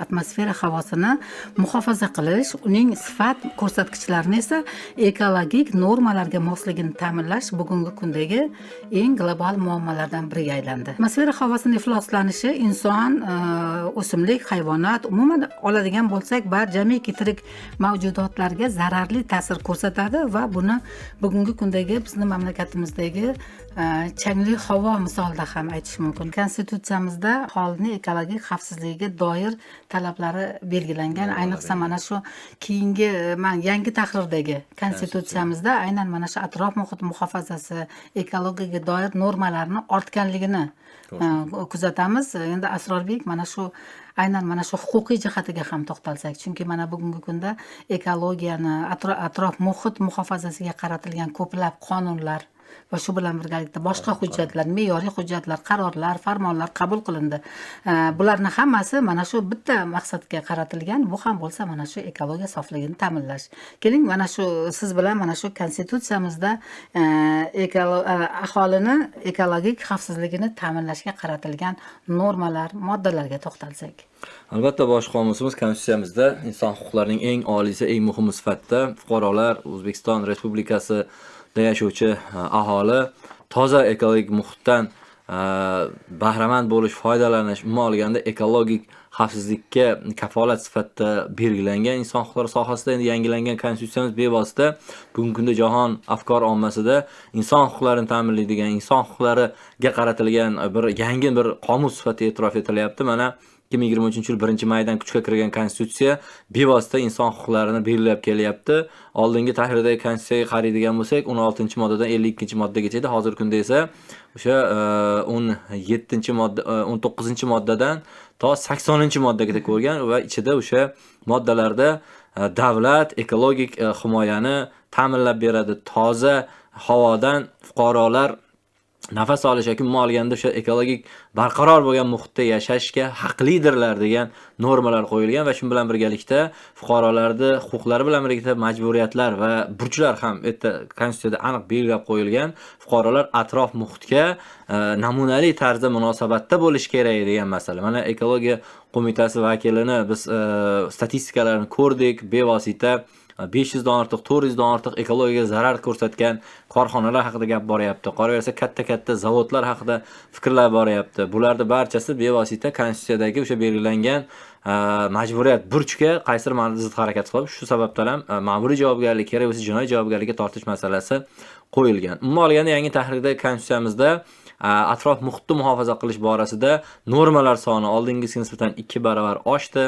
atmosfera havosini muhofaza qilish, uning sifat ko'rsatkichlarini esa ekologik normalarga mosligini ta'minlash bugungi kundagi eng global muammolardan biriga aylandi. Atmosfera havosining ifloslanishi inson, o'simlik, hayvonot, umuman oladigan bo'lsak, jamiki tirik mavjudotlarga zararli ta'sir ko'rsatadi va buni bugungi kundagi bizning mamlakatimizdagi changli havo misolida ham aytish mumkin. Konstitutsiyamizda aholining ekologik xavfsizligiga doir talablari belgilangan. Ayniqsa mana shu keyingi yangi tahrirdagi konstitutsiyamizda aynan mana shu atrof muhit muhofazasi, ekologiyaga doir normalarni ortganligini kuzatamiz. Endi Asrorbek mana shu aynan mana shu huquqiy jihatiga ham to'xtalsak, chunki mana bugungi kunda ekologiyani, atrof muhit muhofazasiga qaratilgan ko'plab qonunlar va shu bilan birgalikda boshqa hujjatlar, me'yoriy hujjatlar, qarorlar, farmonlar qabul qilindi. Bularning hammasi mana shu bitta maqsadga qaratilgan. Bu ham bo'lsa mana shu ekologiya sofligini ta'minlash. Keling, mana shu siz bilan mana shu konstitutsiyamizda aholini ekologik xavfsizligini ta'minlashga qaratilgan normalar, moddalarga to'xtalsak. Albatta, bosh qomusimiz konstitutsiyamizda inson huquqlarining eng oliysi, eng muhimi sifatida fuqarolar O'zbekiston Respublikasi yashovchi aholi toza ekologik muhitdan bahramand bo'lish, foydalanish, umuman olganda ekologik xavfsizlikka kafolat sifatida belgilangan inson huquqlari sohasida endi yangilangan konstitutsiyamiz bevosita bugungi kunda jahon afkor ommasida inson huquqlarini ta'minlaydigan, inson huquqlariga qaratilgan yangi bir qomus sifatida e'tirof etilyapti. Mana 2023-yil 1-maydan kuchga kirgan konstitutsiya bevosita inson huquqlarini belgilab kelyapti. Oldingi tahrirdagi konstitutsiyaga qaraydigan bo'lsak, 16-moddadan 52-moddagacha edi. Hozirgi kunda esa o'sha 19-moddadan to 80-moddagacha ko'rgan va ichida o'sha moddalarda davlat ekologik himoyani ta'minlab beradi. Toza havodan fuqarolar nafas olish yoki umuman olganda o'sha ekologik barqaror bo'lgan muhitda yashashga haqlidirlar degan normalar qo'yilgan va shu bilan birgalikda fuqarolarning huquqlari bilan birga majburiyatlar va burchlar ham konstitutsiyada aniq belgilab qo'yilgan. Fuqarolar atrof muhitga namunali tarzda munosabatda bo'lish kerak degan masala. Mana ekologiya qo'mitasi vakilini biz statistikalarni ko'rdik, bevosita 500 dan ortiq, 400 dan ortiq ekologiyaga zarar ko'rsatgan korxonalar haqida gap boryapti. Qolaversa katta zavodlar haqida fikrlar boryapti. Bularning barchasi bevosita konstitutsiyadagi o'sha belgilangan majburiyat, burchga qaysi zid harakat qilib, shu sababdan ham ma'muriy javobgarlik, kerak bo'lsa jinoiy javobgarlikka tortish masalasi qo'yilgan. Umuman olganda yangi tahrirdagi konstitutsiyamizda atrof muhitni muhofaza qilish borasida normalar soni oldingisiga nisbatan 2 baravar oshdi.